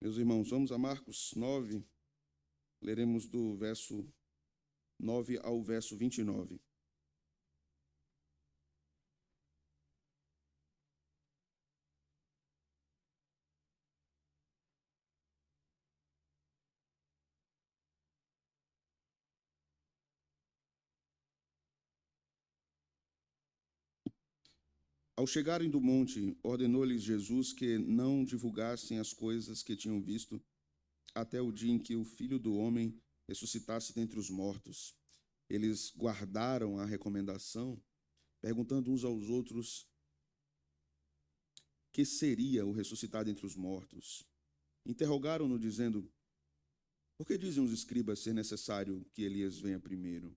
Meus irmãos, vamos a Marcos 9, leremos do verso 9 ao verso 29. Ao chegarem do monte, ordenou-lhes Jesus que não divulgassem as coisas que tinham visto até o dia em que o Filho do Homem ressuscitasse dentre os mortos. Eles guardaram a recomendação, perguntando uns aos outros que seria o ressuscitar dentre os mortos. Interrogaram-no, dizendo: por que dizem os escribas ser necessário que Elias venha primeiro?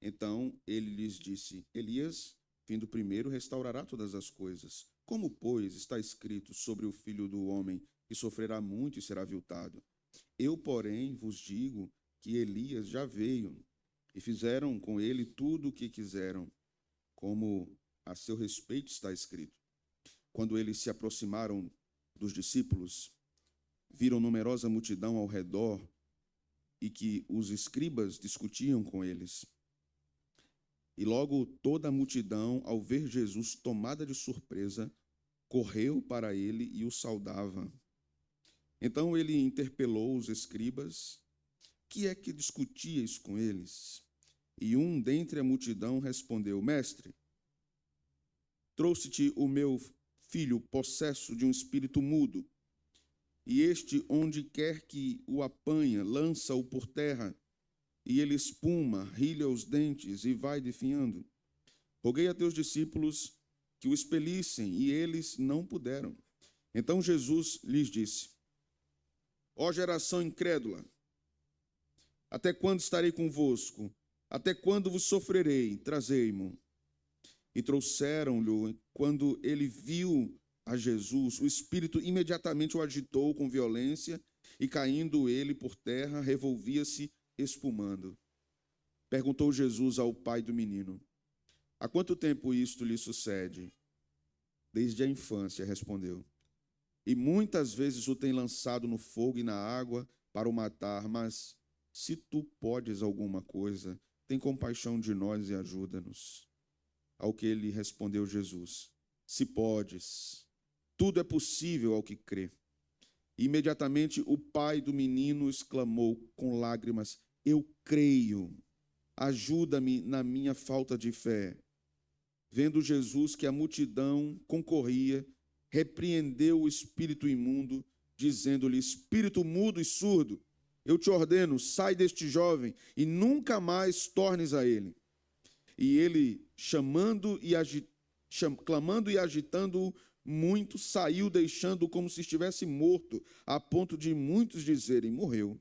Então ele lhes disse: Elias, vindo primeiro, restaurará todas as coisas. Como, pois, está escrito sobre o Filho do Homem, que sofrerá muito e será aviltado? Eu, porém, vos digo que Elias já veio, e fizeram com ele tudo o que quiseram, como a seu respeito está escrito. Quando eles se aproximaram dos discípulos, viram numerosa multidão ao redor e que os escribas discutiam com eles. E logo toda a multidão, ao ver Jesus tomada de surpresa, correu para ele e o saudava. Então ele interpelou os escribas: que é que discutíeis com eles? E um dentre a multidão respondeu: Mestre, trouxe-te o meu filho possesso de um espírito mudo, e este, onde quer que o apanha, lança-o por terra, e ele espuma, rilha os dentes e vai definhando. Roguei a teus discípulos que o expelissem, e eles não puderam. Então Jesus lhes disse: ó geração incrédula, até quando estarei convosco? Até quando vos sofrerei? Trazei-mo. E trouxeram-lhe. Quando ele viu a Jesus, o espírito imediatamente o agitou com violência, e caindo ele por terra, revolvia-se espumando. Perguntou Jesus ao pai do menino: há quanto tempo isto lhe sucede? Desde a infância, respondeu. E muitas vezes o tem lançado no fogo e na água para o matar, mas se tu podes alguma coisa, tem compaixão de nós e ajuda-nos. Ao que ele respondeu Jesus: se podes, tudo é possível ao que crê. E imediatamente o pai do menino exclamou com lágrimas: eu creio, ajuda-me na minha falta de fé. Vendo Jesus que a multidão concorria, repreendeu o espírito imundo, dizendo-lhe: espírito mudo e surdo, eu te ordeno, sai deste jovem e nunca mais tornes a ele. E ele, clamando e agitando-o muito, saiu, deixando-o como se estivesse morto, a ponto de muitos dizerem: morreu.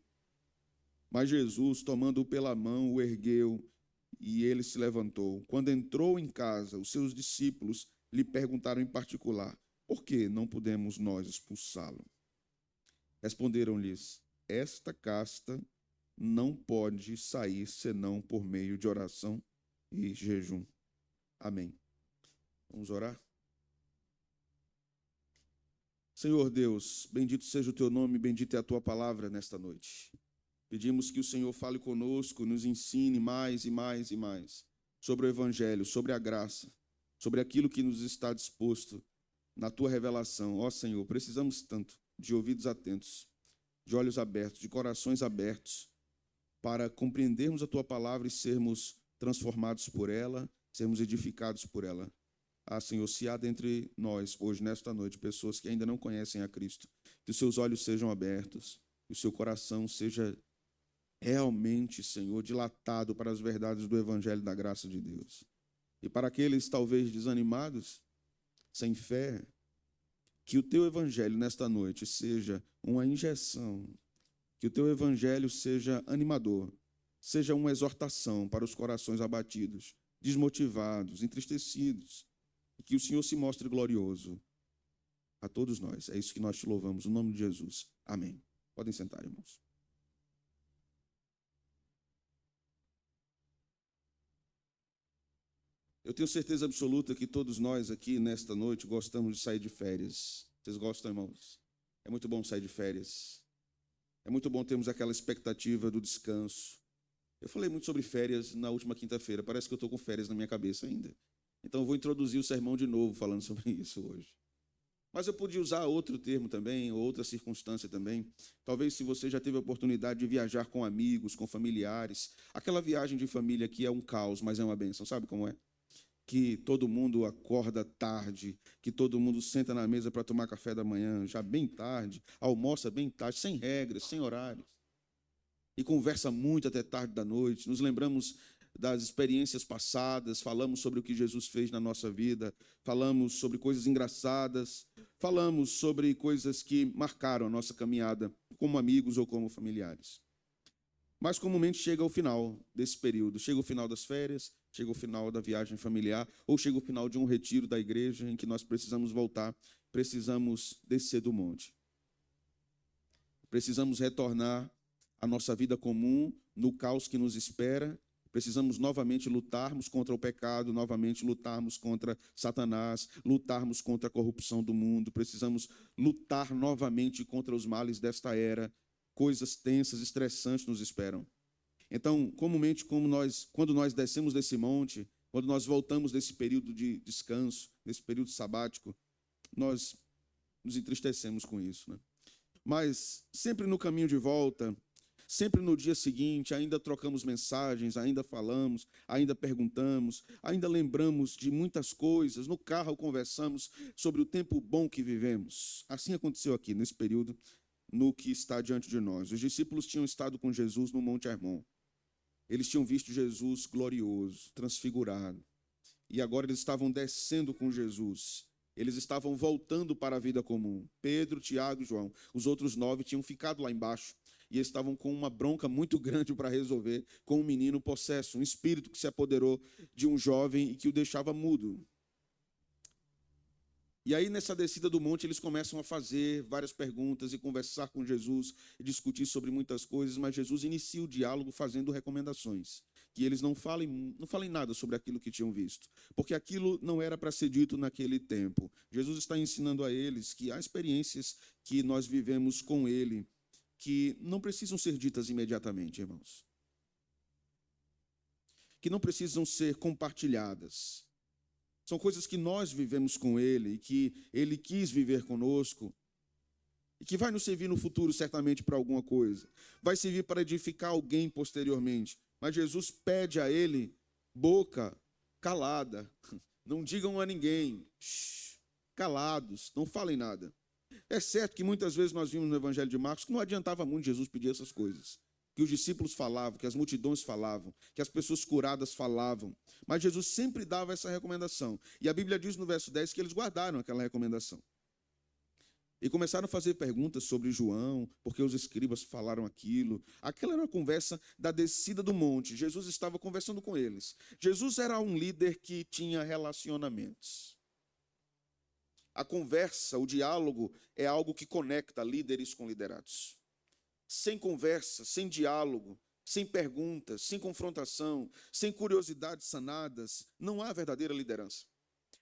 Mas Jesus, tomando-o pela mão, o ergueu, e ele se levantou. Quando entrou em casa, os seus discípulos lhe perguntaram em particular: por que não pudemos nós expulsá-lo? Responderam-lhes: esta casta não pode sair senão por meio de oração e jejum. Amém. Vamos orar? Senhor Deus, bendito seja o teu nome, bendita é a tua palavra nesta noite. Pedimos que o Senhor fale conosco, nos ensine mais e mais e mais sobre o Evangelho, sobre a graça, sobre aquilo que nos está disposto na tua revelação. Ó Senhor, precisamos tanto de ouvidos atentos, de olhos abertos, de corações abertos, para compreendermos a tua palavra e sermos transformados por ela, sermos edificados por ela. Ah, Senhor, se há dentre nós, hoje, nesta noite, pessoas que ainda não conhecem a Cristo, que os seus olhos sejam abertos, que o seu coração seja realmente, Senhor, dilatado para as verdades do Evangelho da graça de Deus. E para aqueles, talvez, desanimados, sem fé, que o teu Evangelho, nesta noite, seja uma injeção, que o teu Evangelho seja animador, seja uma exortação para os corações abatidos, desmotivados, entristecidos, e que o Senhor se mostre glorioso a todos nós. É isso que nós te louvamos, no nome de Jesus. Amém. Podem sentar, irmãos. Eu tenho certeza absoluta que todos nós aqui, nesta noite, gostamos de sair de férias. Vocês gostam, irmãos? É muito bom sair de férias. É muito bom termos aquela expectativa do descanso. Eu falei muito sobre férias na última quinta-feira. Parece que eu estou com férias na minha cabeça ainda. Então, eu vou introduzir o sermão de novo falando sobre isso hoje. Mas eu podia usar outro termo também, ou outra circunstância também. Talvez se você já teve a oportunidade de viajar com amigos, com familiares. Aquela viagem de família que é um caos, mas é uma bênção. Sabe como é? Que todo mundo acorda tarde, que todo mundo senta na mesa para tomar café da manhã já bem tarde, almoça bem tarde, sem regras, sem horários, e conversa muito até tarde da noite. Nos lembramos das experiências passadas, falamos sobre o que Jesus fez na nossa vida, falamos sobre coisas engraçadas, falamos sobre coisas que marcaram a nossa caminhada como amigos ou como familiares. Mas comumente chega ao final desse período, chega o final das férias, chega o final da viagem familiar, ou chega o final de um retiro da igreja em que nós precisamos voltar, precisamos descer do monte. Precisamos retornar à nossa vida comum, no caos que nos espera. Precisamos novamente lutarmos contra o pecado, novamente lutarmos contra Satanás, lutarmos contra a corrupção do mundo. Precisamos lutar novamente contra os males desta era. Coisas tensas, estressantes nos esperam. Então, comumente, quando nós descemos desse monte, quando nós voltamos desse período de descanso, desse período sabático, nós nos entristecemos com isso, né? Mas sempre no caminho de volta, sempre no dia seguinte, ainda trocamos mensagens, ainda falamos, ainda perguntamos, ainda lembramos de muitas coisas. No carro conversamos sobre o tempo bom que vivemos. Assim aconteceu aqui, nesse período, no que está diante de nós. Os discípulos tinham estado com Jesus no Monte Hermon. Eles tinham visto Jesus glorioso, transfigurado. E agora eles estavam descendo com Jesus. Eles estavam voltando para a vida comum. Pedro, Tiago e João. Os outros 9 tinham ficado lá embaixo. E estavam com uma bronca muito grande para resolver com um menino possesso, um espírito que se apoderou de um jovem e que o deixava mudo. E aí, nessa descida do monte, eles começam a fazer várias perguntas e conversar com Jesus e discutir sobre muitas coisas, mas Jesus inicia o diálogo fazendo recomendações, que eles não falem nada sobre aquilo que tinham visto, porque aquilo não era para ser dito naquele tempo. Jesus está ensinando a eles que há experiências que nós vivemos com Ele, que não precisam ser ditas imediatamente, irmãos, que não precisam ser compartilhadas. São coisas que nós vivemos com Ele e que Ele quis viver conosco e que vai nos servir no futuro certamente para alguma coisa. Vai servir para edificar alguém posteriormente. Mas Jesus pede a Ele boca calada. Não digam a ninguém. Calados, não falem nada. É certo que muitas vezes nós vimos no Evangelho de Marcos que não adiantava muito Jesus pedir essas coisas. Que os discípulos falavam, que as multidões falavam, que as pessoas curadas falavam. Mas Jesus sempre dava essa recomendação. E a Bíblia diz no verso 10 que eles guardaram aquela recomendação. E começaram a fazer perguntas sobre João, porque os escribas falaram aquilo. Aquela era uma conversa da descida do monte. Jesus estava conversando com eles. Jesus era um líder que tinha relacionamentos. A conversa, o diálogo, é algo que conecta líderes com liderados. Sem conversa, sem diálogo, sem perguntas, sem confrontação, sem curiosidades sanadas, não há verdadeira liderança.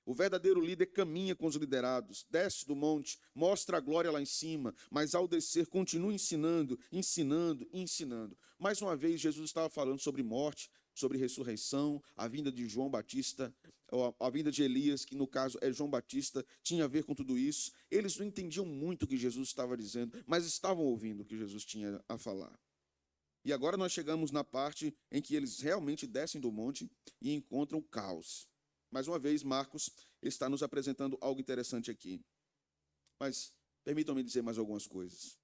O verdadeiro líder caminha com os liderados, desce do monte, mostra a glória lá em cima, mas ao descer continua ensinando, ensinando, ensinando. Mais uma vez, Jesus estava falando sobre morte, sobre ressurreição, a vinda de João Batista, a vinda de Elias, que no caso é João Batista, tinha a ver com tudo isso. Eles não entendiam muito o que Jesus estava dizendo, mas estavam ouvindo o que Jesus tinha a falar. E agora nós chegamos na parte em que eles realmente descem do monte e encontram o caos. Mais uma vez, Marcos está nos apresentando algo interessante aqui. Mas permitam-me dizer mais algumas coisas.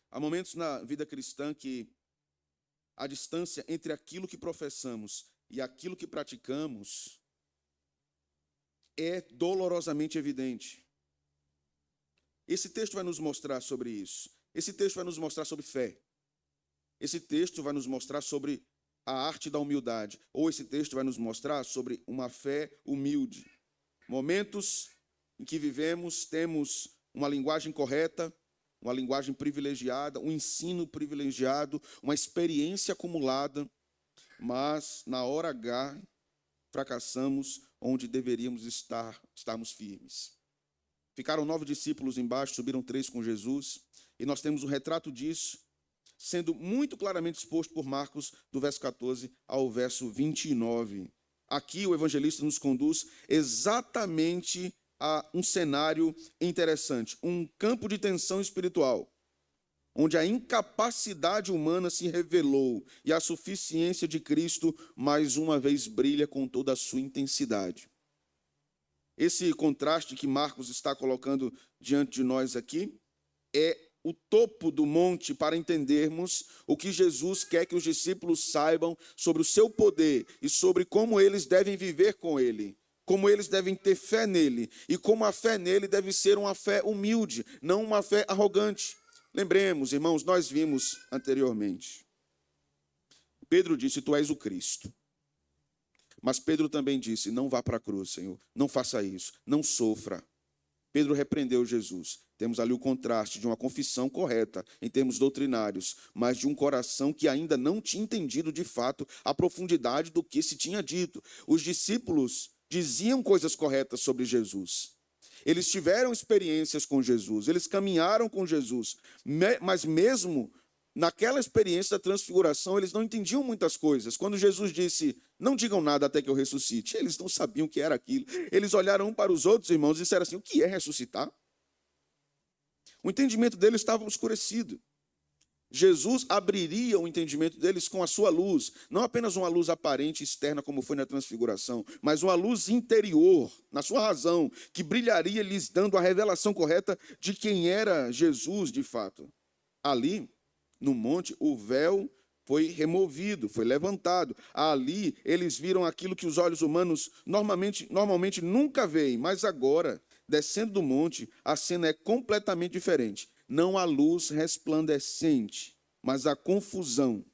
Há momentos na vida cristã que a distância entre aquilo que professamos e aquilo que praticamos é dolorosamente evidente. Esse texto vai nos mostrar sobre isso. Esse texto vai nos mostrar sobre fé. Esse texto vai nos mostrar sobre a arte da humildade. Ou esse texto vai nos mostrar sobre uma fé humilde. Momentos em que vivemos, temos uma linguagem correta, uma linguagem privilegiada, um ensino privilegiado, uma experiência acumulada, mas na hora H fracassamos onde deveríamos estarmos firmes. Ficaram 9 discípulos embaixo, subiram 3 com Jesus. E nós temos um retrato disso, sendo muito claramente exposto por Marcos, do verso 14 ao verso 29. Aqui o evangelista nos conduz exatamente a um cenário interessante, um campo de tensão espiritual, onde a incapacidade humana se revelou e a suficiência de Cristo mais uma vez brilha com toda a sua intensidade. Esse contraste que Marcos está colocando diante de nós aqui é o topo do monte para entendermos o que Jesus quer que os discípulos saibam sobre o seu poder e sobre como eles devem viver com ele, como eles devem ter fé nele e como a fé nele deve ser uma fé humilde, não uma fé arrogante. Lembremos, irmãos, nós vimos anteriormente. Pedro disse: tu és o Cristo. Mas Pedro também disse: não vá para a cruz, Senhor, não faça isso, não sofra. Pedro repreendeu Jesus. Temos ali o contraste de uma confissão correta em termos doutrinários, mas de um coração que ainda não tinha entendido de fato a profundidade do que se tinha dito. Os discípulos diziam coisas corretas sobre Jesus. Eles tiveram experiências com Jesus, eles caminharam com Jesus, mas mesmo naquela experiência da transfiguração, eles não entendiam muitas coisas. Quando Jesus disse: não digam nada até que eu ressuscite, eles não sabiam o que era aquilo. Eles olharam um para os outros, irmãos, e disseram assim: o que é ressuscitar? O entendimento deles estava obscurecido. Jesus abriria o entendimento deles com a sua luz, não apenas uma luz aparente externa como foi na transfiguração, mas uma luz interior, na sua razão, que brilharia lhes dando a revelação correta de quem era Jesus de fato. Ali, no monte, o véu foi removido, foi levantado. Ali, eles viram aquilo que os olhos humanos normalmente nunca veem, mas agora, descendo do monte, a cena é completamente diferente. Não há luz resplandecente, mas há confusão.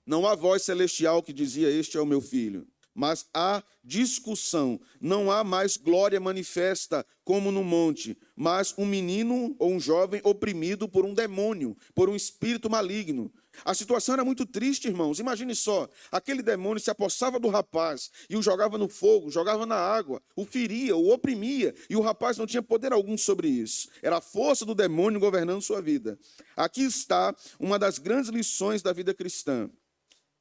Não há voz celestial que dizia: este é o meu filho. Mas há discussão. Não há mais glória manifesta como no monte, mas um menino ou um jovem oprimido por um demônio, por um espírito maligno. A situação era muito triste, irmãos. Imagine só, aquele demônio se apossava do rapaz e o jogava no fogo, jogava na água, o feria, o oprimia, e o rapaz não tinha poder algum sobre isso. Era a força do demônio governando sua vida. Aqui está uma das grandes lições da vida cristã.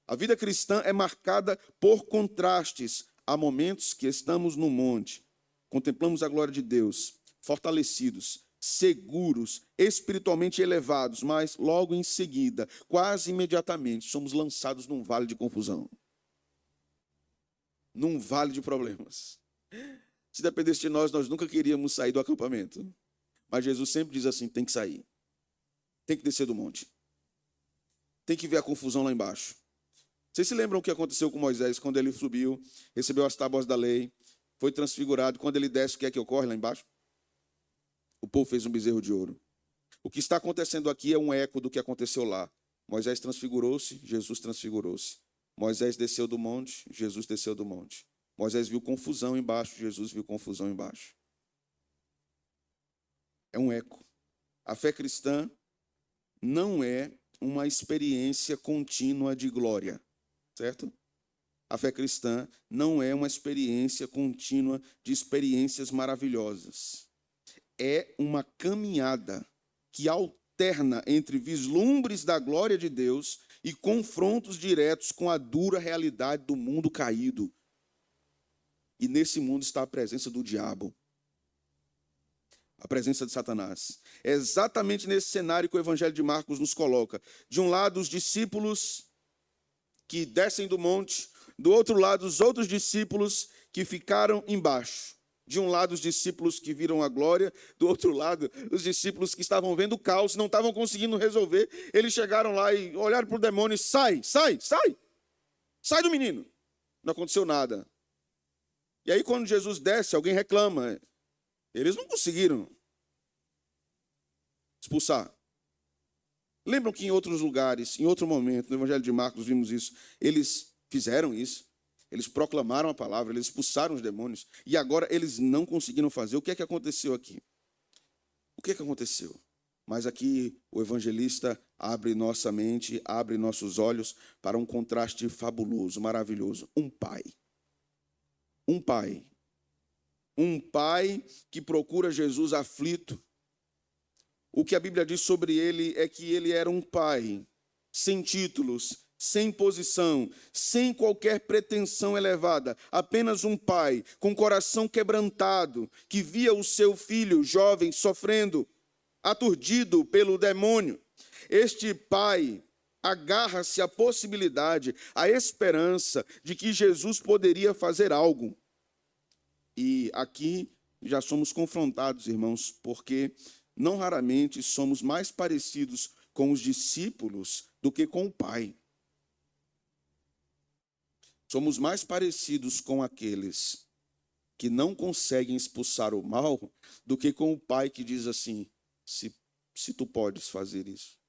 A vida cristã é marcada por contrastes. Há momentos que estamos no monte, contemplamos a glória de Deus, fortalecidos, seguros, espiritualmente elevados, mas logo em seguida, quase imediatamente, somos lançados num vale de confusão, num vale de problemas. Se dependesse de nós, nós nunca queríamos sair do acampamento. Mas Jesus sempre diz assim: tem que sair, tem que descer do monte, tem que ver a confusão lá embaixo. Vocês se lembram o que aconteceu com Moisés quando ele subiu, recebeu as tábuas da lei, foi transfigurado? Quando ele desce, o que é que ocorre lá embaixo? O povo fez um bezerro de ouro. O que está acontecendo aqui é um eco do que aconteceu lá. Moisés transfigurou-se, Jesus transfigurou-se. Moisés desceu do monte, Jesus desceu do monte. Moisés viu confusão embaixo, Jesus viu confusão embaixo. É um eco. A fé cristã não é uma experiência contínua de glória, certo? A fé cristã não é uma experiência contínua de experiências maravilhosas. É uma caminhada que alterna entre vislumbres da glória de Deus e confrontos diretos com a dura realidade do mundo caído. E nesse mundo está a presença do diabo, a presença de Satanás. É exatamente nesse cenário que o Evangelho de Marcos nos coloca. De um lado, os discípulos que descem do monte, do outro lado, os outros discípulos que ficaram embaixo. De um lado, os discípulos que viram a glória, do outro lado, os discípulos que estavam vendo o caos, não estavam conseguindo resolver. Eles chegaram lá e olharam para o demônio e: sai do menino. Não aconteceu nada. E aí, quando Jesus desce, alguém reclama. Eles não conseguiram expulsar. Lembram que em outros lugares, em outro momento, no Evangelho de Marcos, vimos isso. Eles fizeram isso. Eles proclamaram a palavra, eles expulsaram os demônios, e agora eles não conseguiram fazer. O que é que aconteceu aqui? O que é que aconteceu? Mas aqui o evangelista abre nossa mente, abre nossos olhos para um contraste fabuloso, maravilhoso. Um pai um pai que procura Jesus aflito. O que a Bíblia diz sobre ele é que ele era um pai sem títulos, sem posição, sem qualquer pretensão elevada, apenas um pai com coração quebrantado, que via o seu filho jovem sofrendo, aturdido pelo demônio. Este pai agarra-se à possibilidade, à esperança de que Jesus poderia fazer algo. E aqui já somos confrontados, irmãos, porque não raramente somos mais parecidos com os discípulos do que com o Pai. Somos mais parecidos com aqueles que não conseguem expulsar o mal do que com o Pai que diz assim, se tu podes fazer isso.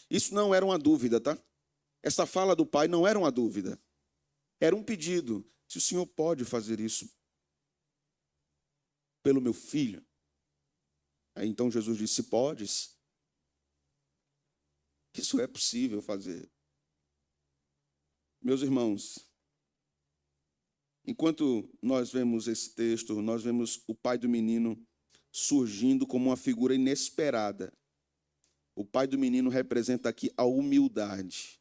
Isso não era uma dúvida, tá? Essa fala do Pai não era uma dúvida. Era um pedido. Se o Senhor pode fazer isso pelo meu filho. Aí então Jesus disse, se podes, isso é possível fazer. Meus irmãos, enquanto nós vemos esse texto, nós vemos o pai do menino surgindo como uma figura inesperada. O pai do menino representa aqui a humildade.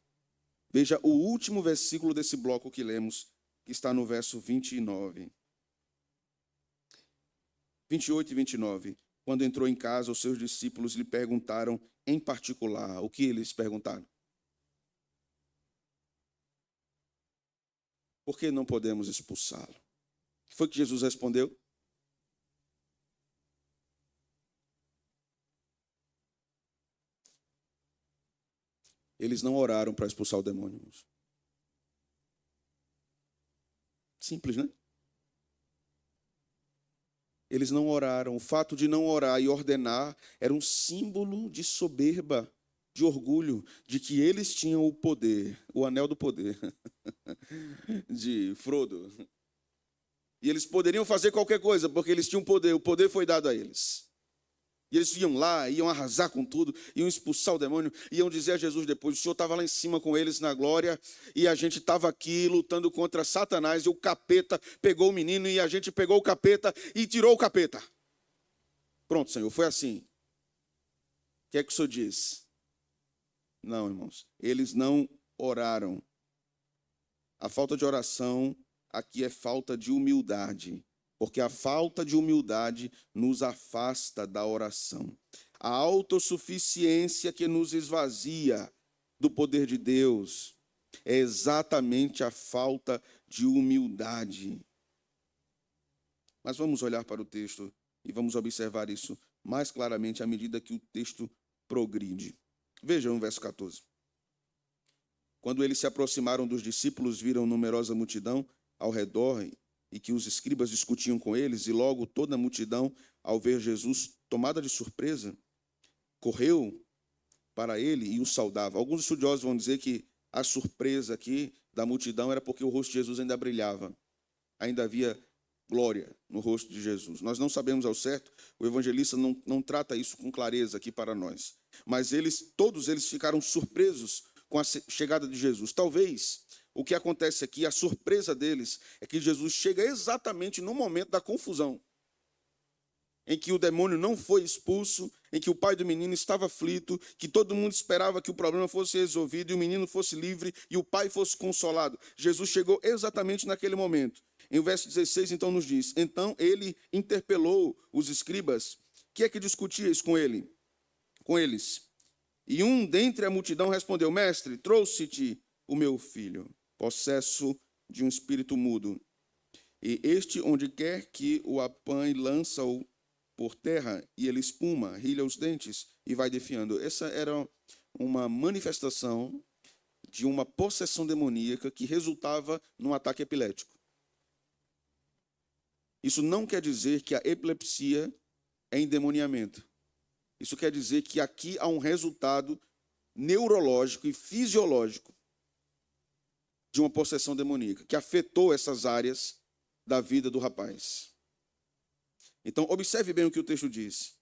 Veja o último versículo desse bloco que lemos, que está no verso 29. 28 e 29. Quando entrou em casa, os seus discípulos lhe perguntaram em particular. O que eles perguntaram? Por que não podemos expulsá-lo? O que foi que Jesus respondeu? Eles não oraram para expulsar o demônio. Simples, né? Eles não oraram. O fato de não orar e ordenar era um símbolo de soberba, de orgulho, de que eles tinham o poder, o anel do poder, de Frodo. E eles poderiam fazer qualquer coisa, porque eles tinham poder, o poder foi dado a eles. E eles iam lá, iam arrasar com tudo, iam expulsar o demônio, iam dizer a Jesus depois, o Senhor estava lá em cima com eles na glória, e a gente estava aqui lutando contra Satanás, e o capeta pegou o menino, e a gente pegou o capeta e tirou o capeta. Pronto, Senhor, foi assim. O que é que o Senhor diz? Não, irmãos, eles não oraram. A falta de oração aqui é falta de humildade. Porque a falta de humildade nos afasta da oração. A autossuficiência que nos esvazia do poder de Deus é exatamente a falta de humildade. Mas vamos olhar para o texto e vamos observar isso mais claramente à medida que o texto progride. Vejam o verso 14. Quando eles se aproximaram dos discípulos, viram numerosa multidão ao redor e que os escribas discutiam com eles, e logo toda a multidão, ao ver Jesus tomada de surpresa, correu para ele e o saudava. Alguns estudiosos vão dizer que a surpresa aqui da multidão era porque o rosto de Jesus ainda brilhava, ainda havia glória no rosto de Jesus. Nós não sabemos ao certo, o evangelista não trata isso com clareza aqui para nós, mas todos eles ficaram surpresos com a chegada de Jesus. Talvez o que acontece aqui, a surpresa deles, é que Jesus chega exatamente no momento da confusão, em que o demônio não foi expulso, em que o pai do menino estava aflito, que todo mundo esperava que o problema fosse resolvido e o menino fosse livre e o pai fosse consolado. Jesus chegou exatamente naquele momento. Em o verso 16, então, nos diz, então ele interpelou os escribas. Que é que discutias com eles? E um dentre a multidão respondeu, mestre, trouxe-te o meu filho, possesso de um espírito mudo. E este, onde quer que o apanhe, lança-o por terra, e ele espuma, rilha os dentes e vai defiando. Essa era uma manifestação de uma possessão demoníaca que resultava num ataque epilético. Isso não quer dizer que a epilepsia é endemoniamento. Isso quer dizer que aqui há um resultado neurológico e fisiológico de uma possessão demoníaca, que afetou essas áreas da vida do rapaz. Então, observe bem o que o texto diz.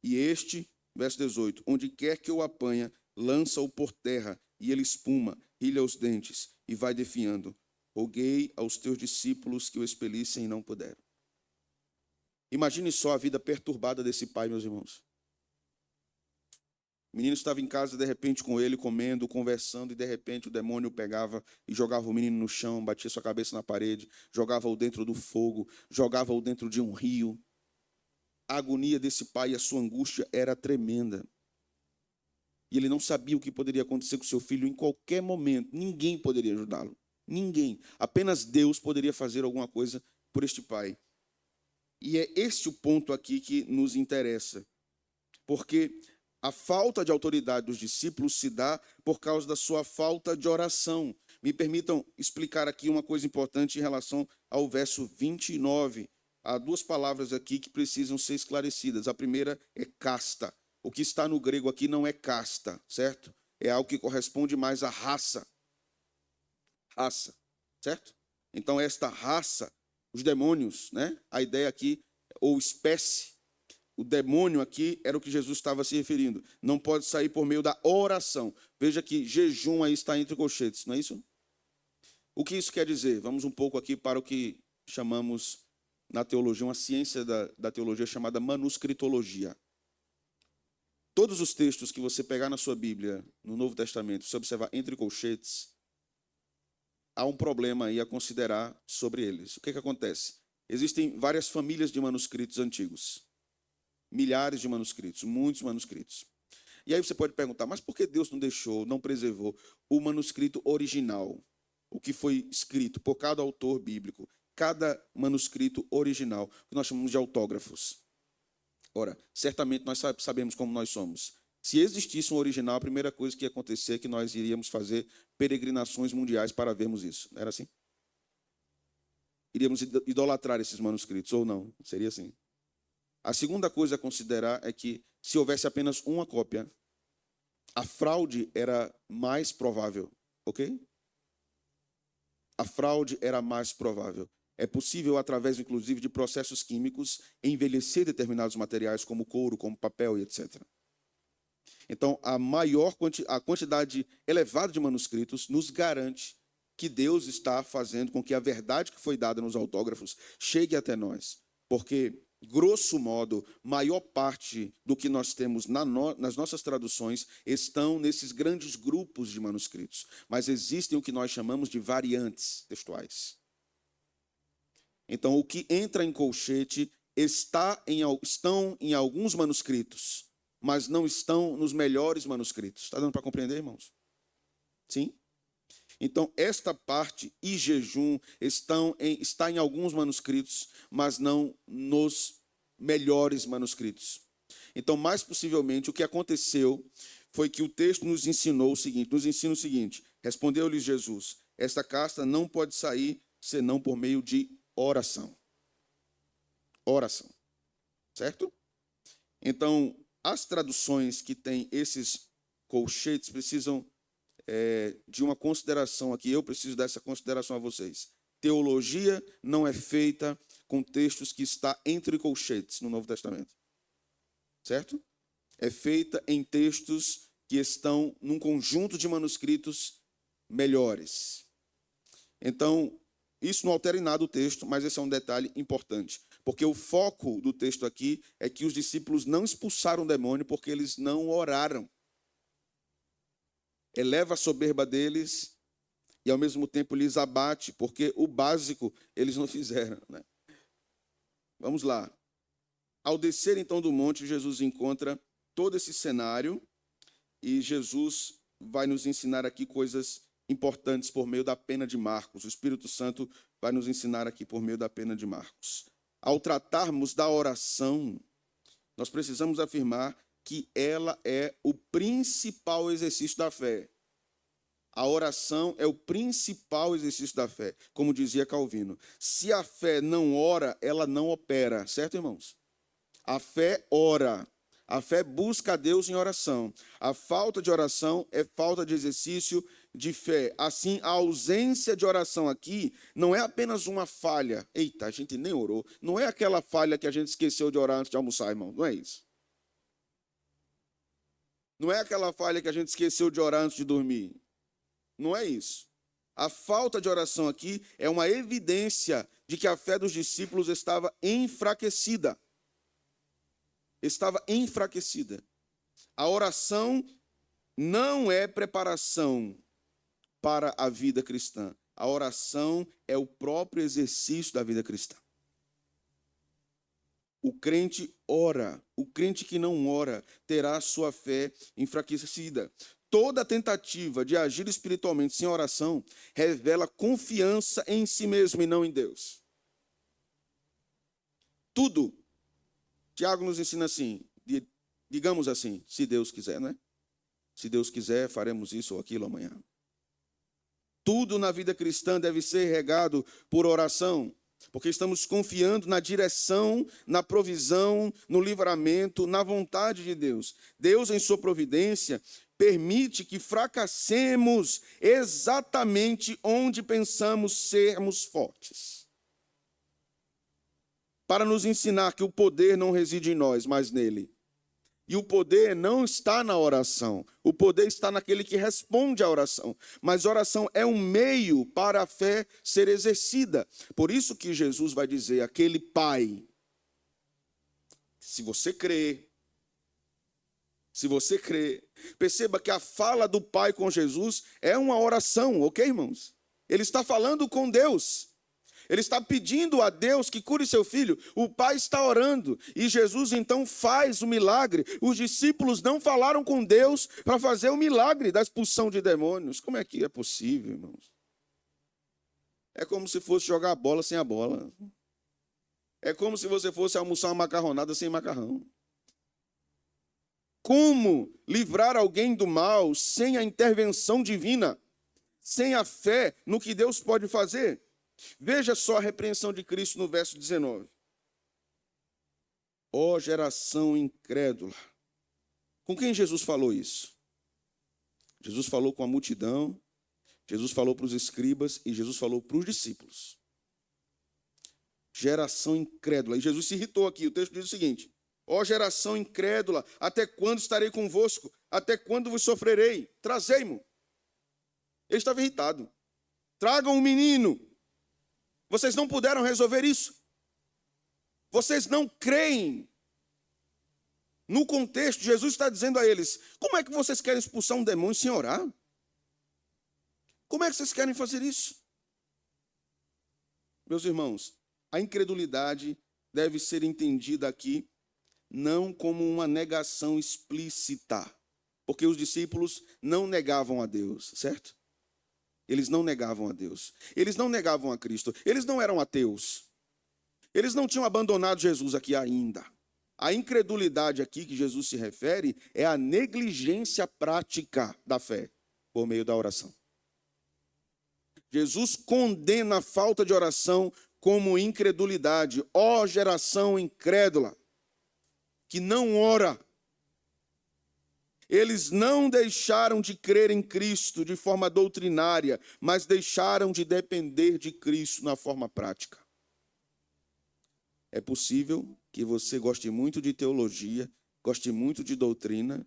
E este, verso 18, onde quer que o apanha, lança-o por terra, e ele espuma, rilha os dentes e vai definhando. roguei aos teus discípulos que o expelissem e não puderam. Imagine só a vida perturbada desse pai, meus irmãos. O menino estava em casa, de repente, com ele, comendo, conversando, e de repente o demônio pegava e jogava o menino no chão, batia sua cabeça na parede, jogava-o dentro do fogo, jogava-o dentro de um rio. A agonia desse pai e a sua angústia era tremenda. E ele não sabia o que poderia acontecer com seu filho em qualquer momento. Ninguém poderia ajudá-lo. Ninguém. Apenas Deus poderia fazer alguma coisa por este pai. E é este o ponto aqui que nos interessa. Porque a falta de autoridade dos discípulos se dá por causa da sua falta de oração. Me permitam explicar aqui uma coisa importante em relação ao verso 29. Há duas palavras aqui que precisam ser esclarecidas. A primeira é casta. O que está no grego aqui não é casta, certo? É algo que corresponde mais à raça. Raça, certo? Então, esta raça, os demônios, né? A ideia aqui, ou espécie, o demônio aqui era o que Jesus estava se referindo. Não pode sair por meio da oração. Veja que jejum aí está entre colchetes, não é isso? O que isso quer dizer? Vamos um pouco aqui para o que chamamos na teologia, uma ciência da teologia chamada manuscritologia. Todos os textos que você pegar na sua Bíblia, no Novo Testamento, se observar entre colchetes, há um problema aí a considerar sobre eles. O que acontece? Existem várias famílias de manuscritos antigos. Milhares de manuscritos, muitos manuscritos. E aí você pode perguntar, mas por que Deus não deixou, não preservou o manuscrito original? O que foi escrito por cada autor bíblico, cada manuscrito original, que nós chamamos de autógrafos. Ora, certamente nós sabemos como nós somos. Se existisse um original, a primeira coisa que ia acontecer é que nós iríamos fazer peregrinações mundiais para vermos isso. Não era assim? Iríamos idolatrar esses manuscritos, ou não? Seria assim. A segunda coisa a considerar é que, se houvesse apenas uma cópia, a fraude era mais provável, ok? A fraude era mais provável. É possível, através, inclusive, de processos químicos, envelhecer determinados materiais, como couro, como papel e etc. Então, a quantidade elevada de manuscritos nos garante que Deus está fazendo com que a verdade que foi dada nos autógrafos chegue até nós. Porque, grosso modo, maior parte do que nós temos nas nossas traduções estão nesses grandes grupos de manuscritos. Mas existem o que nós chamamos de variantes textuais. Então, o que entra em colchete estão em alguns manuscritos, mas não estão nos melhores manuscritos. Está dando para compreender, irmãos? Sim? Então, esta parte e jejum está em alguns manuscritos, mas não nos melhores manuscritos. Então, mais possivelmente, o que aconteceu foi que o texto nos ensina o seguinte, respondeu-lhes Jesus, esta casta não pode sair senão por meio de oração. Oração. Certo? Então, as traduções que têm esses colchetes precisam de uma consideração aqui. Eu preciso dessa consideração a vocês. Teologia não é feita com textos que está entre colchetes no Novo Testamento. Certo? É feita em textos que estão num conjunto de manuscritos melhores. Então, isso não altera em nada o texto, mas esse é um detalhe importante. Porque o foco do texto aqui é que os discípulos não expulsaram o demônio porque eles não oraram. Eleva a soberba deles e, ao mesmo tempo, lhes abate, porque o básico eles não fizeram, né? Vamos lá. Ao descer, então, do monte, Jesus encontra todo esse cenário e Jesus vai nos ensinar aqui coisas importantes por meio da pena de Marcos. O Espírito Santo vai nos ensinar aqui por meio da pena de Marcos. Ao tratarmos da oração, nós precisamos afirmar que ela é o principal exercício da fé. A oração é o principal exercício da fé, como dizia Calvino. Se a fé não ora, ela não opera, certo, irmãos? A fé ora. A fé busca a Deus em oração. A falta de oração é falta de exercício de fé. Assim, a ausência de oração aqui não é apenas uma falha. Eita, a gente nem orou. Não é aquela falha que a gente esqueceu de orar antes de almoçar, irmão. Não é isso. Não é aquela falha que a gente esqueceu de orar antes de dormir. Não é isso. A falta de oração aqui é uma evidência de que a fé dos discípulos estava enfraquecida. Estava enfraquecida. A oração não é preparação para a vida cristã. A oração é o próprio exercício da vida cristã. O crente ora. O crente que não ora terá sua fé enfraquecida. Toda tentativa de agir espiritualmente sem oração revela confiança em si mesmo e não em Deus. Tudo. Tiago nos ensina assim, digamos assim, se Deus quiser, né? Se Deus quiser, faremos isso ou aquilo amanhã. Tudo na vida cristã deve ser regado por oração, porque estamos confiando na direção, na provisão, no livramento, na vontade de Deus. Deus, em sua providência, permite que fracassemos exatamente onde pensamos sermos fortes, para nos ensinar que o poder não reside em nós, mas nele. E o poder não está na oração. O poder está naquele que responde à oração. Mas oração é um meio para a fé ser exercida. Por isso que Jesus vai dizer, aquele pai, se você crê, perceba que a fala do pai com Jesus é uma oração, ok, irmãos? Ele está falando com Deus. Ele está pedindo a Deus que cure seu filho. O pai está orando. E Jesus então faz o milagre. Os discípulos não falaram com Deus para fazer o milagre da expulsão de demônios. Como é que é possível, irmãos? É como se fosse jogar a bola sem a bola. É como se você fosse almoçar uma macarronada sem macarrão. Como livrar alguém do mal sem a intervenção divina? Sem a fé no que Deus pode fazer? Veja só a repreensão de Cristo no verso 19. Ó geração incrédula. Com quem Jesus falou isso? Jesus falou com a multidão, Jesus falou para os escribas e Jesus falou para os discípulos. Geração incrédula. E Jesus se irritou aqui. O texto diz o seguinte: ó geração incrédula, até quando estarei convosco? Até quando vos sofrerei? Trazei-mo. Ele estava irritado. Tragam um menino. Vocês não puderam resolver isso. Vocês não creem. No contexto, Jesus está dizendo a eles, como é que vocês querem expulsar um demônio sem orar? Como é que vocês querem fazer isso? Meus irmãos, a incredulidade deve ser entendida aqui não como uma negação explícita, porque os discípulos não negavam a Deus, certo? Eles não negavam a Deus. Eles não negavam a Cristo. Eles não eram ateus. Eles não tinham abandonado Jesus aqui ainda. A incredulidade aqui que Jesus se refere é a negligência prática da fé por meio da oração. Jesus condena a falta de oração como incredulidade. Ó geração incrédula, que não ora. Eles não deixaram de crer em Cristo de forma doutrinária, mas deixaram de depender de Cristo na forma prática. É possível que você goste muito de teologia, goste muito de doutrina,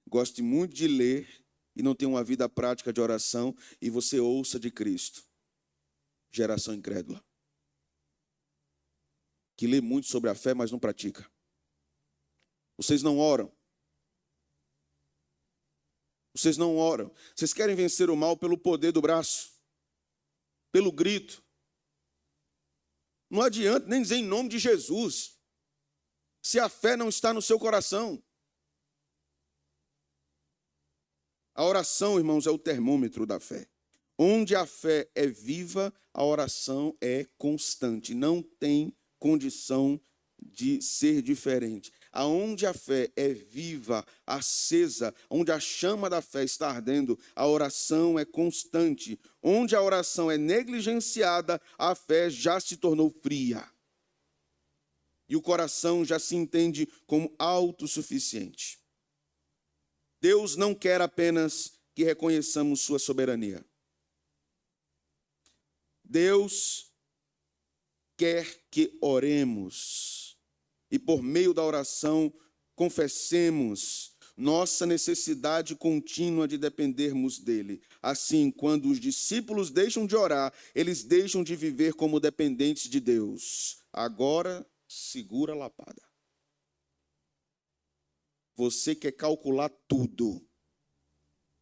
goste muito de ler e não tenha uma vida prática de oração e você ouça de Cristo. Geração incrédula. Que lê muito sobre a fé, mas não pratica. Vocês não oram. Vocês não oram. Vocês querem vencer o mal pelo poder do braço, pelo grito. Não adianta nem dizer em nome de Jesus, se a fé não está no seu coração. A oração, irmãos, é o termômetro da fé. Onde a fé é viva, a oração é constante. Não tem condição de ser diferente. Aonde a fé é viva, acesa, onde a chama da fé está ardendo, a oração é constante. Onde a oração é negligenciada, a fé já se tornou fria. E o coração já se entende como autossuficiente. Deus não quer apenas que reconheçamos sua soberania. Deus quer que oremos. E por meio da oração, confessemos nossa necessidade contínua de dependermos dele. Assim, quando os discípulos deixam de orar, eles deixam de viver como dependentes de Deus. Agora, segura a lapada. Você quer calcular tudo,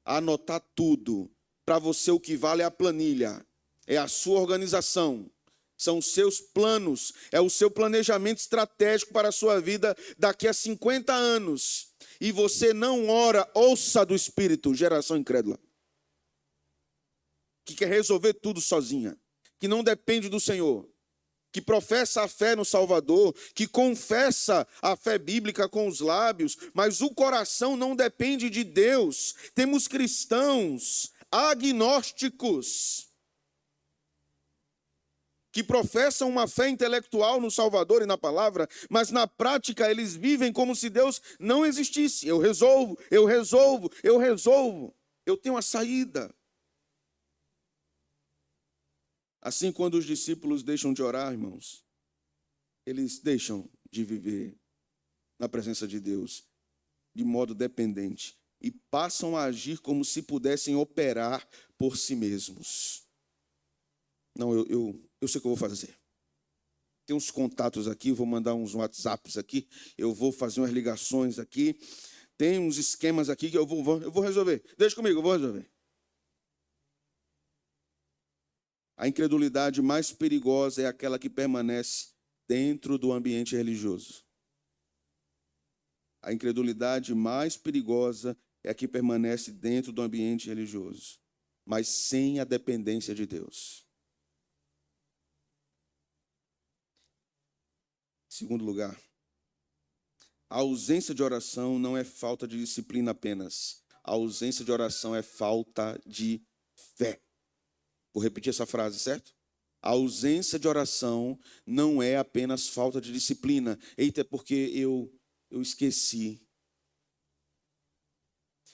anotar tudo. Para você o que vale é a planilha, é a sua organização, são os seus planos, é o seu planejamento estratégico para a sua vida daqui a 50 anos. E você não ora, ouça do Espírito, geração incrédula, que quer resolver tudo sozinha, que não depende do Senhor, que professa a fé no Salvador, que confessa a fé bíblica com os lábios, mas o coração não depende de Deus. Temos cristãos agnósticos que professam uma fé intelectual no Salvador e na palavra, mas na prática eles vivem como se Deus não existisse. Eu resolvo, eu tenho a saída. Assim, quando os discípulos deixam de orar, irmãos, eles deixam de viver na presença de Deus de modo dependente e passam a agir como se pudessem operar por si mesmos. Não, eu sei o que eu vou fazer. Tem uns contatos aqui, vou mandar uns WhatsApps aqui, eu vou fazer umas ligações aqui, tem uns esquemas aqui que eu vou resolver. Deixa comigo, eu vou resolver. A incredulidade mais perigosa é aquela que permanece dentro do ambiente religioso. A incredulidade mais perigosa é a que permanece dentro do ambiente religioso, mas sem a dependência de Deus. Segundo lugar, a ausência de oração não é falta de disciplina apenas. A ausência de oração é falta de fé. Vou repetir essa frase, certo? A ausência de oração não é apenas falta de disciplina. Eita, é porque eu esqueci.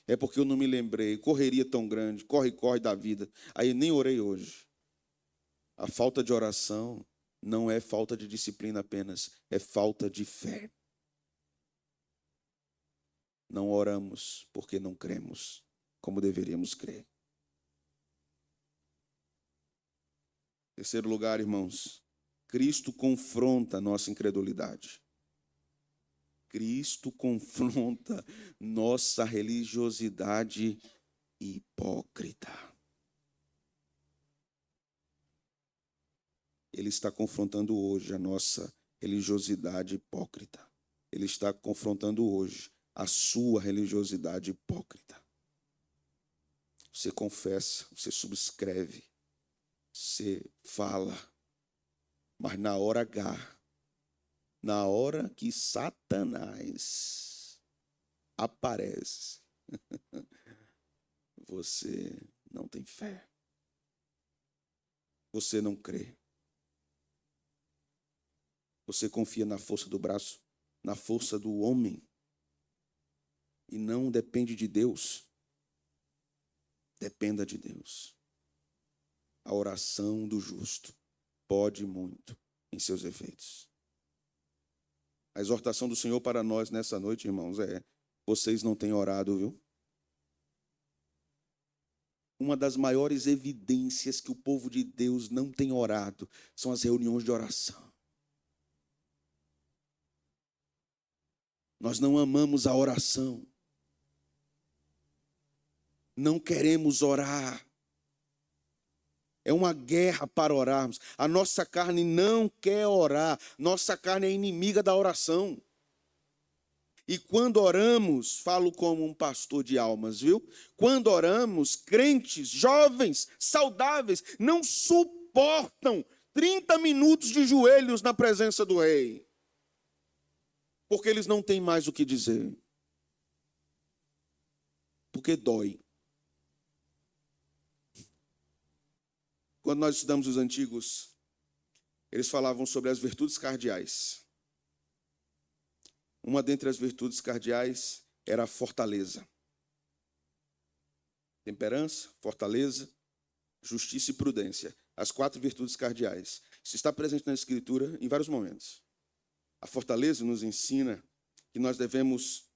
É porque eu não me lembrei. Correria tão grande, corre da vida. Aí nem orei hoje. A falta de oração não é falta de disciplina apenas, é falta de fé. Não oramos porque não cremos como deveríamos crer. Terceiro lugar, irmãos, Cristo confronta a nossa incredulidade. Cristo confronta nossa religiosidade hipócrita. Ele está confrontando hoje a nossa religiosidade hipócrita. Ele está confrontando hoje a sua religiosidade hipócrita. Você confessa, você subscreve, você fala, mas na hora H, na hora que Satanás aparece, você não tem fé. Você não crê. Você confia na força do braço, na força do homem, e não depende de Deus. Dependa de Deus. A oração do justo pode muito em seus efeitos. A exortação do Senhor para nós nessa noite, irmãos, é: vocês não têm orado, viu? Uma das maiores evidências que o povo de Deus não tem orado são as reuniões de oração. Nós não amamos a oração. Não queremos orar. É uma guerra para orarmos. A nossa carne não quer orar. Nossa carne é inimiga da oração. E quando oramos, falo como um pastor de almas, viu? Quando oramos, crentes, jovens, saudáveis, não suportam 30 minutos de joelhos na presença do rei. Porque eles não têm mais o que dizer. Porque dói. Quando nós estudamos os antigos, eles falavam sobre as virtudes cardeais. Uma dentre as virtudes cardeais era a fortaleza. Temperança, fortaleza, justiça e prudência. As 4 virtudes cardeais. Isso está presente na Escritura em vários momentos. A fortaleza nos ensina que nós devemos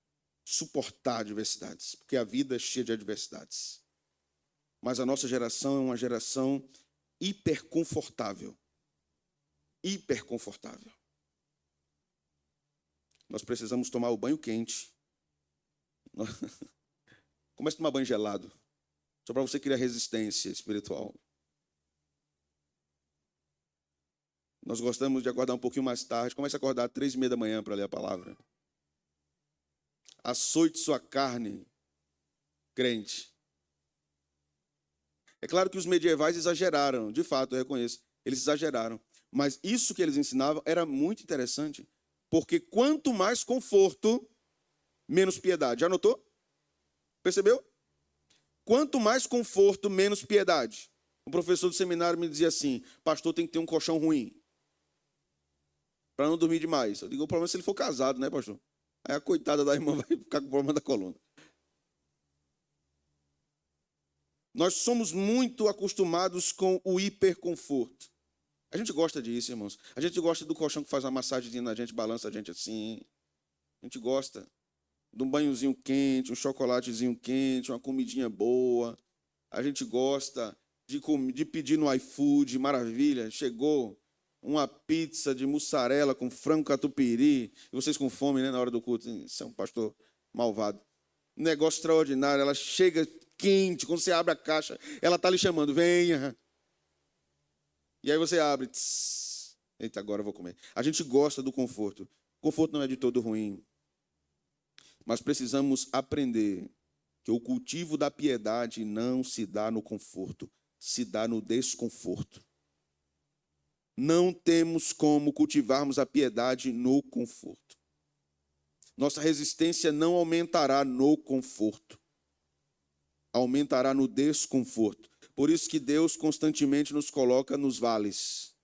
suportar adversidades, porque a vida é cheia de adversidades. Mas a nossa geração é uma geração hiperconfortável. Hiperconfortável. Nós precisamos tomar o banho quente. Comece a tomar banho gelado, só para você criar resistência espiritual. Nós gostamos de acordar um pouquinho mais tarde. Comece a acordar às 3:30 da manhã para ler a palavra. Açoite sua carne, crente. É claro que os medievais exageraram, de fato, eu reconheço. Eles exageraram. Mas isso que eles ensinavam era muito interessante. Porque quanto mais conforto, menos piedade. Já notou? Percebeu? Quanto mais conforto, menos piedade. O professor do seminário me dizia assim: pastor tem que ter um colchão ruim, para não dormir demais. Eu digo, o problema é se ele for casado, né, pastor? Aí a coitada da irmã vai ficar com o problema da coluna. Nós somos muito acostumados com o hiperconforto. A gente gosta disso, irmãos. A gente gosta do colchão que faz uma massagem na gente, balança a gente assim. A gente gosta de um banhozinho quente, um chocolatezinho quente, uma comidinha boa. A gente gosta de pedir no iFood, maravilha, chegou uma pizza de mussarela com frango catupiry. E vocês com fome, né, na hora do culto. Isso é um pastor malvado. Um negócio extraordinário. Ela chega quente, quando você abre a caixa, ela está lhe chamando, venha. E aí você abre, tss, eita, agora eu vou comer. A gente gosta do conforto. O conforto não é de todo ruim. Mas precisamos aprender que o cultivo da piedade não se dá no conforto, se dá no desconforto. Não temos como cultivarmos a piedade no conforto. Nossa resistência não aumentará no conforto. Aumentará no desconforto. Por isso que Deus constantemente nos coloca nos vales,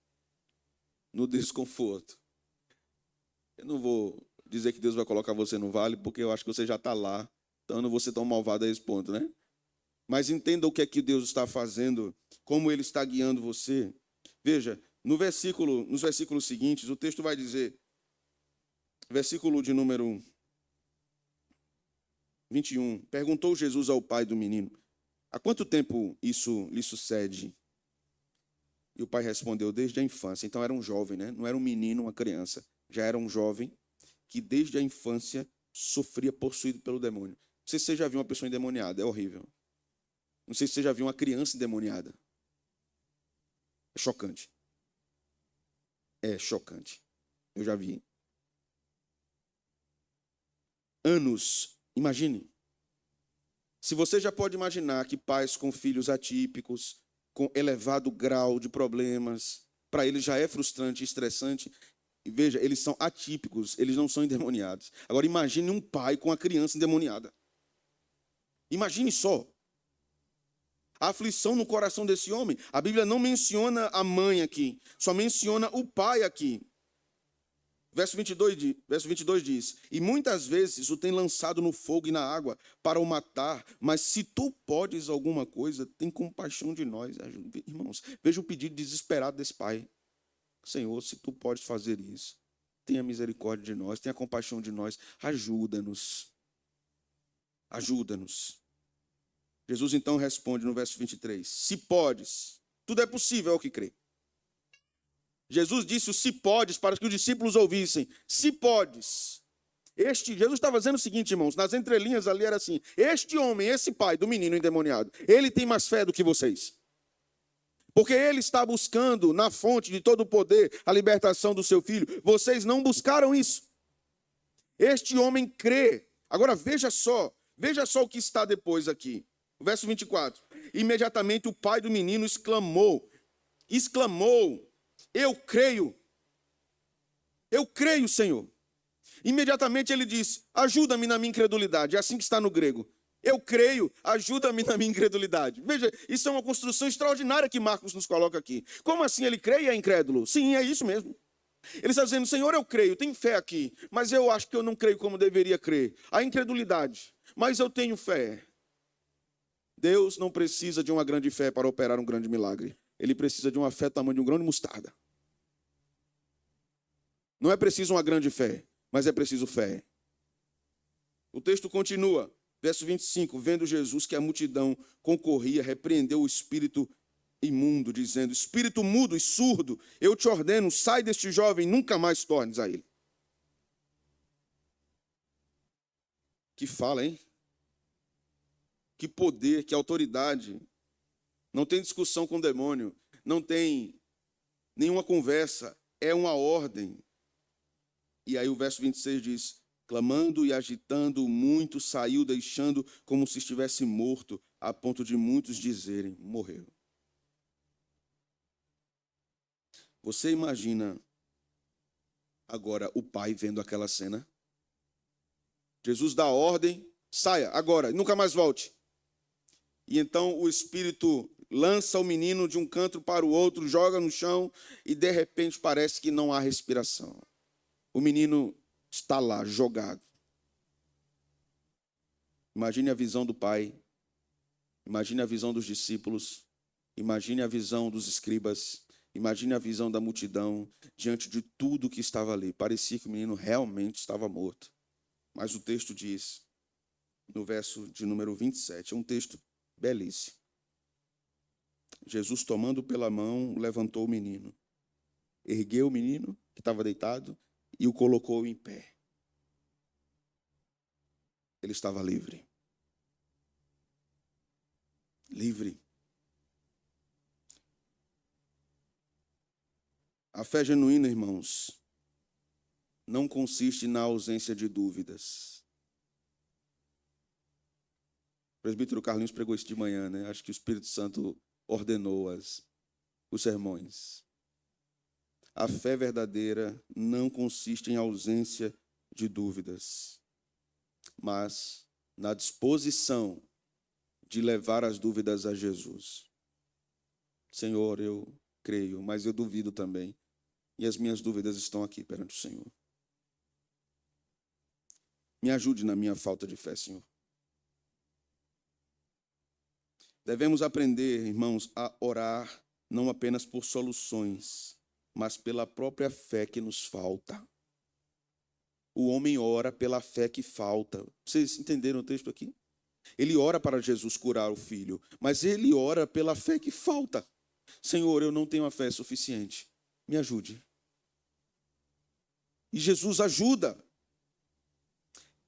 no desconforto. Eu não vou dizer que Deus vai colocar você no vale, porque eu acho que você já está lá, então eu não vou ser tão malvado a esse ponto, né? Mas entenda o que é que Deus está fazendo, como Ele está guiando você. Veja, nos versículos seguintes, o texto vai dizer, versículo de número 21, perguntou Jesus ao pai do menino: há quanto tempo isso lhe sucede? E o pai respondeu: desde a infância. Então era um jovem, né? Não era um menino, uma criança. Já era um jovem que desde a infância sofria possuído pelo demônio. Não sei se você já viu uma pessoa endemoniada, é horrível. Não sei se você já viu uma criança endemoniada. É chocante. É chocante. Eu já vi. Anos. Imagine. Se você já pode imaginar que pais com filhos atípicos, com elevado grau de problemas, para eles já é frustrante e estressante. E veja, eles são atípicos, eles não são endemoniados. Agora imagine um pai com uma criança endemoniada. Imagine só. A aflição no coração desse homem. A Bíblia não menciona a mãe aqui, só menciona o pai aqui. Verso 22 diz: e muitas vezes o tem lançado no fogo e na água para o matar, mas se tu podes alguma coisa, tem compaixão de nós. Irmãos, veja o pedido desesperado desse pai. Senhor, se tu podes fazer isso, tenha misericórdia de nós, tenha compaixão de nós, ajuda-nos. Ajuda-nos. Jesus então responde no verso 23, se podes, tudo é possível ao que crê. Jesus disse o se podes para que os discípulos ouvissem. Se podes. Jesus estava dizendo o seguinte, irmãos, nas entrelinhas ali era assim: este homem, esse pai do menino endemoniado, ele tem mais fé do que vocês. Porque ele está buscando na fonte de todo o poder a libertação do seu filho. Vocês não buscaram isso. Este homem crê. Agora veja só o que está depois aqui. O verso 24. Imediatamente o pai do menino exclamou, eu creio, Senhor. Imediatamente ele disse, ajuda-me na minha incredulidade. É assim que está no grego. Eu creio, ajuda-me na minha incredulidade. Veja, isso é uma construção extraordinária que Marcos nos coloca aqui. Como assim ele crê e é incrédulo? Sim, é isso mesmo. Ele está dizendo, Senhor, eu creio, tenho fé aqui, mas eu acho que eu não creio como deveria crer. A incredulidade, mas eu tenho fé. Deus não precisa de uma grande fé para operar um grande milagre. Ele precisa de uma fé do tamanho de um grão de mostarda. Não é preciso uma grande fé, mas é preciso fé. O texto continua, verso 25, vendo Jesus que a multidão concorria, repreendeu o espírito imundo, dizendo, espírito mudo e surdo, eu te ordeno, sai deste jovem, nunca mais tornes a ele. Que fala, hein? Que poder, que autoridade. Não tem discussão com o demônio, não tem nenhuma conversa, é uma ordem. E aí o verso 26 diz, clamando e agitando muito, saiu, deixando como se estivesse morto, a ponto de muitos dizerem, morreu. Você imagina agora o pai vendo aquela cena? Jesus dá a ordem, saia agora, nunca mais volte. E então o espírito lança o menino de um canto para o outro, joga no chão e de repente parece que não há respiração. O menino está lá, jogado. Imagine a visão do pai, imagine a visão dos discípulos, imagine a visão dos escribas, imagine a visão da multidão diante de tudo que estava ali. Parecia que o menino realmente estava morto. Mas o texto diz, no verso de número 27, é um texto belíssimo. Jesus, tomando pela mão, levantou o menino, ergueu o menino, que estava deitado, e o colocou em pé. Ele estava livre. Livre. A fé genuína, irmãos, não consiste na ausência de dúvidas. O presbítero Carlinhos pregou isso de manhã, né? Acho que o Espírito Santo ordenou os sermões. A fé verdadeira não consiste em ausência de dúvidas, mas na disposição de levar as dúvidas a Jesus. Senhor, eu creio, mas eu duvido também. E as minhas dúvidas estão aqui perante o Senhor. Me ajude na minha falta de fé, Senhor. Devemos aprender, irmãos, a orar não apenas por soluções, mas pela própria fé que nos falta. O homem ora pela fé que falta. Vocês entenderam o texto aqui? Ele ora para Jesus curar o filho, mas ele ora pela fé que falta. Senhor, eu não tenho a fé suficiente. Me ajude. E Jesus ajuda.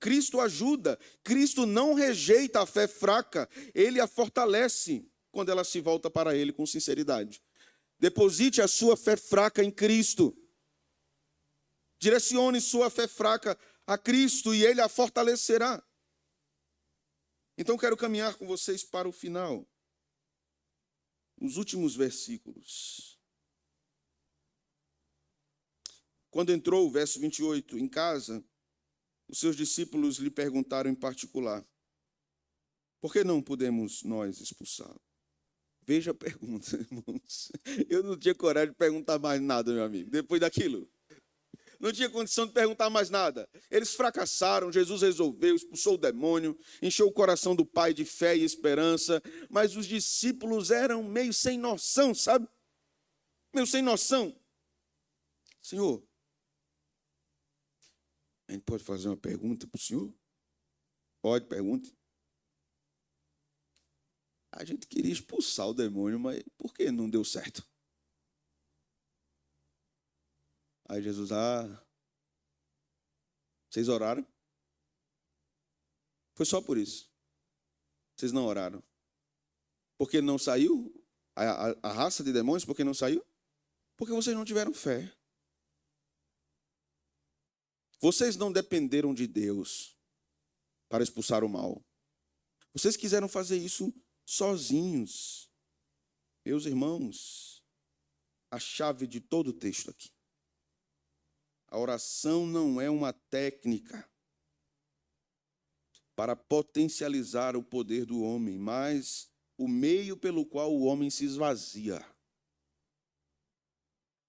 Cristo ajuda. Cristo não rejeita a fé fraca. Ele a fortalece quando ela se volta para ele com sinceridade. Deposite a sua fé fraca em Cristo. Direcione sua fé fraca a Cristo e ele a fortalecerá. Então quero caminhar com vocês para o final. Os últimos versículos. Quando entrou, o verso 28, em casa, os seus discípulos lhe perguntaram em particular, por que não podemos nós expulsá-lo? Veja a pergunta, irmãos. Eu não tinha coragem de perguntar mais nada, meu amigo, depois daquilo. Não tinha condição de perguntar mais nada. Eles fracassaram, Jesus resolveu, expulsou o demônio, encheu o coração do pai de fé e esperança, mas os discípulos eram meio sem noção, sabe? Meio sem noção. Senhor, a gente pode fazer uma pergunta para o senhor? Pode, pergunte. A gente queria expulsar o demônio, mas por que não deu certo? Aí Jesus, vocês oraram? Foi só por isso. Vocês não oraram. Por que não saiu? A raça de demônios, por que não saiu? Porque vocês não tiveram fé. Vocês não dependeram de Deus para expulsar o mal. Vocês quiseram fazer isso sozinhos. Meus irmãos, a chave de todo o texto aqui. A oração não é uma técnica para potencializar o poder do homem, mas o meio pelo qual o homem se esvazia.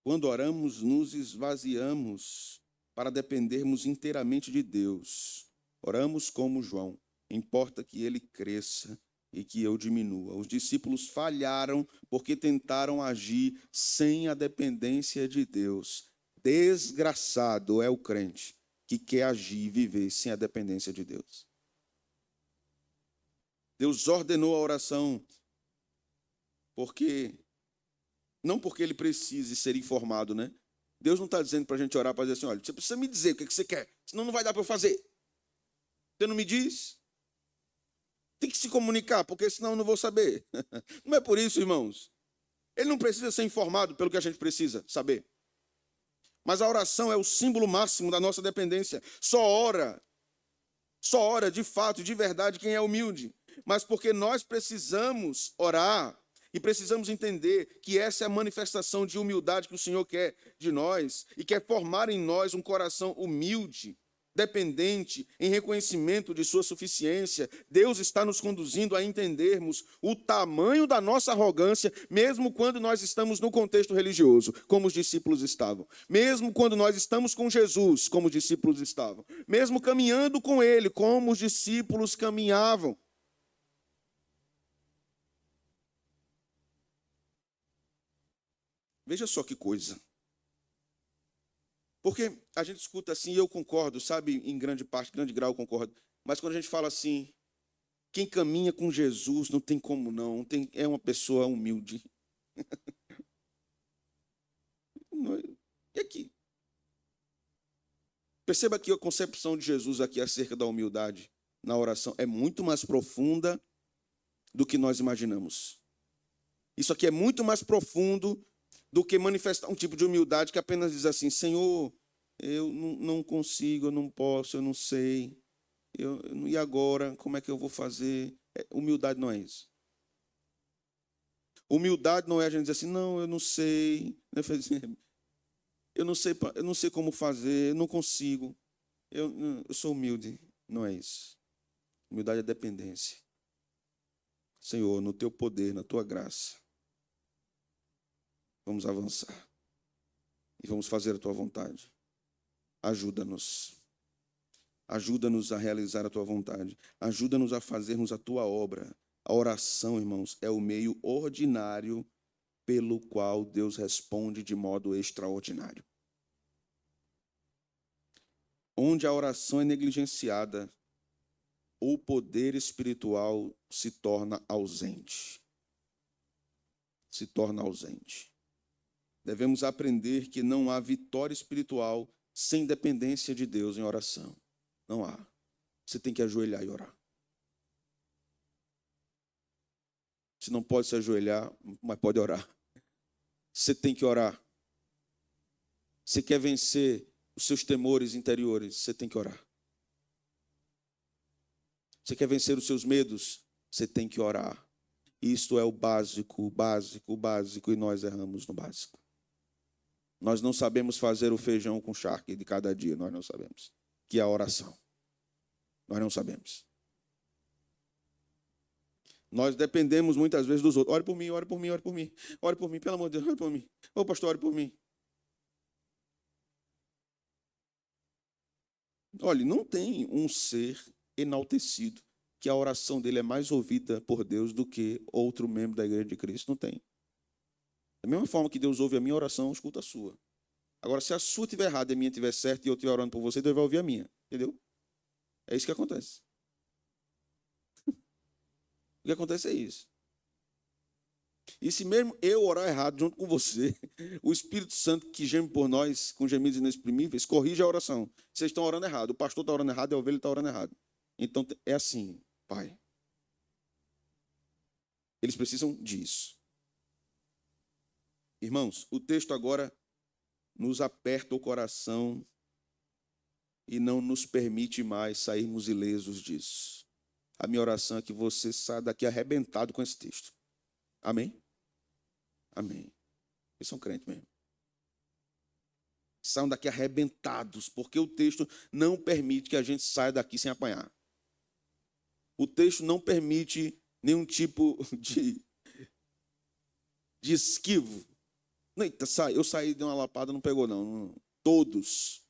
Quando oramos, nos esvaziamos para dependermos inteiramente de Deus. Oramos como João, importa que ele cresça e que eu diminua. Os discípulos falharam porque tentaram agir sem a dependência de Deus. Desgraçado é o crente que quer agir e viver sem a dependência de Deus. Deus ordenou a oração não porque ele precise ser informado, né? Deus não está dizendo para a gente orar para dizer assim, olha, você precisa me dizer o que você quer, senão não vai dar para eu fazer. Você não me diz? Tem que se comunicar, porque senão eu não vou saber. Não é por isso, irmãos. Ele não precisa ser informado pelo que a gente precisa saber. Mas a oração é o símbolo máximo da nossa dependência. Só ora de fato, de verdade, quem é humilde. Mas porque nós precisamos orar e precisamos entender que essa é a manifestação de humildade que o Senhor quer de nós e quer formar em nós um coração humilde, dependente, em reconhecimento de sua suficiência. Deus está nos conduzindo a entendermos o tamanho da nossa arrogância, mesmo quando nós estamos no contexto religioso, como os discípulos estavam. Mesmo quando nós estamos com Jesus, como os discípulos estavam. Mesmo caminhando com Ele, como os discípulos caminhavam. Veja só que coisa. Porque a gente escuta assim, e eu concordo, sabe, em grande parte, grande grau eu concordo. Mas quando a gente fala assim, quem caminha com Jesus não tem como não, é uma pessoa humilde. E aqui? Perceba que a concepção de Jesus aqui acerca da humildade na oração é muito mais profunda do que nós imaginamos. Isso aqui é muito mais profundo do que manifestar um tipo de humildade que apenas diz assim, Senhor, eu não consigo, eu não posso, eu não sei. E agora, como é que eu vou fazer? Humildade não é isso. Humildade não é a gente dizer assim, não, eu não sei. Eu não sei como fazer, eu não consigo. Eu sou humilde. Não é isso. Humildade é dependência. Senhor, no teu poder, na tua graça, vamos avançar. E vamos fazer a tua vontade. Ajuda-nos. Ajuda-nos a realizar a tua vontade. Ajuda-nos a fazermos a tua obra. A oração, irmãos, é o meio ordinário pelo qual Deus responde de modo extraordinário. Onde a oração é negligenciada, o poder espiritual se torna ausente. Se torna ausente. Devemos aprender que não há vitória espiritual sem dependência de Deus em oração. Não há. Você tem que ajoelhar e orar. Você não pode se ajoelhar, mas pode orar. Você tem que orar. Você quer vencer os seus temores interiores, você tem que orar. Você quer vencer os seus medos, você tem que orar. Isto é o básico, o básico, o básico, e nós erramos no básico. Nós não sabemos fazer o feijão com charque de cada dia, nós não sabemos. Que é a oração. Nós não sabemos. Nós dependemos muitas vezes dos outros. Ore por mim, ore por mim, ore por mim. Ore por mim, pelo amor de Deus, ore por mim. Ô pastor, ore por mim. Olha, não tem um ser enaltecido que a oração dele é mais ouvida por Deus do que outro membro da igreja de Cristo. Não tem. Da mesma forma que Deus ouve a minha oração, escuta a sua. Agora, se a sua estiver errada e a minha estiver certa e eu estiver orando por você, Deus vai ouvir a minha. Entendeu? É isso que acontece. O que acontece é isso. E se mesmo eu orar errado junto com você, o Espírito Santo que geme por nós, com gemidos inexprimíveis, corrige a oração. Vocês estão orando errado, o pastor está orando errado e a ovelha está orando errado. Então, é assim, Pai. Eles precisam disso. Irmãos, o texto agora nos aperta o coração e não nos permite mais sairmos ilesos disso. A minha oração é que você saia daqui arrebentado com esse texto. Amém? Amém. Vocês são crentes mesmo. Saiam daqui arrebentados, porque o texto não permite que a gente saia daqui sem apanhar. O texto não permite nenhum tipo de esquivo. Eita, eu saí de uma lapada, não pegou não. Todos.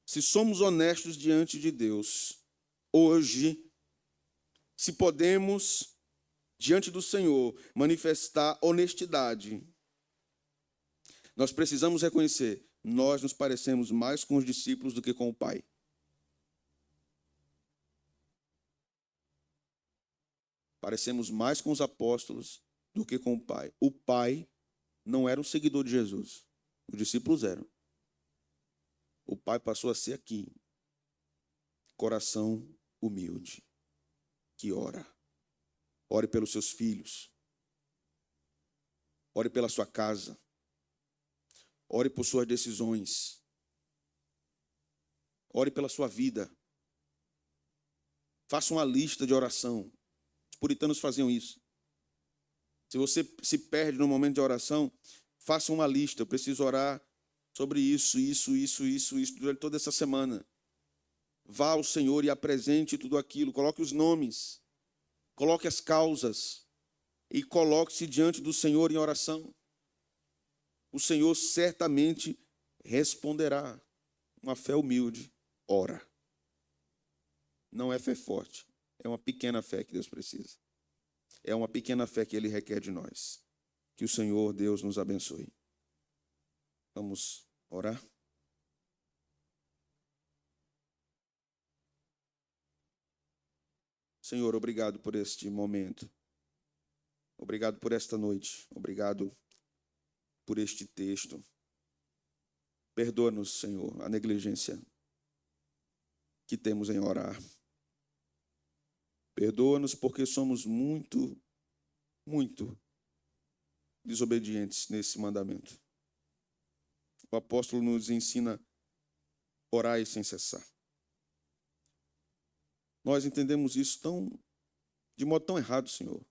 Se somos honestos diante de Deus, hoje, se podemos, diante do Senhor, manifestar honestidade, nós precisamos reconhecer, nós nos parecemos mais com os discípulos do que com o Pai. Parecemos mais com os apóstolos do que com o Pai. O Pai não era um seguidor de Jesus. Os discípulos eram. O Pai passou a ser aqui. Coração humilde, que ora. Ore pelos seus filhos. Ore pela sua casa. Ore por suas decisões. Ore pela sua vida. Faça uma lista de oração. Os puritanos faziam isso. Se você se perde no momento de oração, faça uma lista. Eu preciso orar sobre isso durante toda essa semana. Vá ao Senhor e apresente tudo aquilo. Coloque os nomes. Coloque as causas. E coloque-se diante do Senhor em oração. O Senhor certamente responderá. Uma fé humilde, ora. Não é fé forte. É uma pequena fé que Deus precisa. É uma pequena fé que Ele requer de nós. Que o Senhor, Deus, nos abençoe. Vamos orar? Senhor, obrigado por este momento. Obrigado por esta noite. Obrigado por este texto. Perdoa-nos, Senhor, a negligência que temos em orar. Perdoa-nos porque somos muito desobedientes nesse mandamento. O apóstolo nos ensina a orar sem cessar. Nós entendemos isso de modo tão errado, Senhor.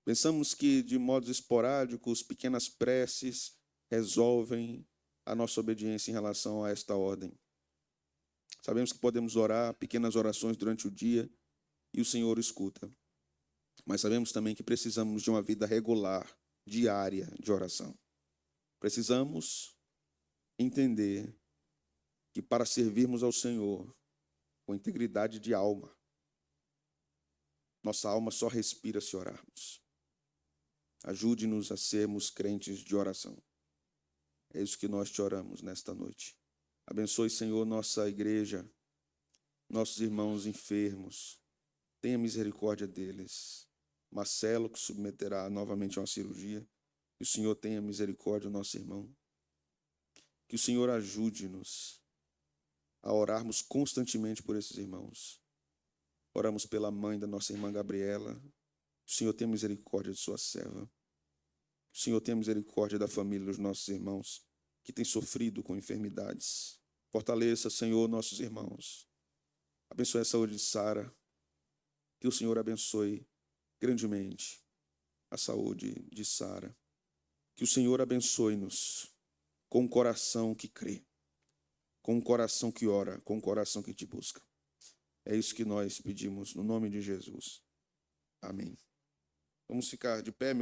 Pensamos que, de modos esporádicos, pequenas preces resolvem a nossa obediência em relação a esta ordem. Sabemos que podemos orar pequenas orações durante o dia e o Senhor escuta. Mas sabemos também que precisamos de uma vida regular, diária de oração. Precisamos entender que para servirmos ao Senhor com integridade de alma, nossa alma só respira se orarmos. Ajude-nos a sermos crentes de oração. É isso que nós te oramos nesta noite. Abençoe, Senhor, nossa igreja, nossos irmãos enfermos. Tenha misericórdia deles. Marcelo, que submeterá novamente a uma cirurgia. Que o Senhor tenha misericórdia do nosso irmão. Que o Senhor ajude-nos a orarmos constantemente por esses irmãos. Oramos pela mãe da nossa irmã Gabriela. O Senhor tenha misericórdia de sua serva. O Senhor tenha misericórdia da família dos nossos irmãos que têm sofrido com enfermidades. Fortaleça, Senhor, nossos irmãos. Abençoe a saúde de Sara. Que o Senhor abençoe grandemente a saúde de Sara. Que o Senhor abençoe-nos com um coração que crê, com um coração que ora, com um coração que te busca. É isso que nós pedimos no nome de Jesus. Amém. Vamos ficar de pé, meus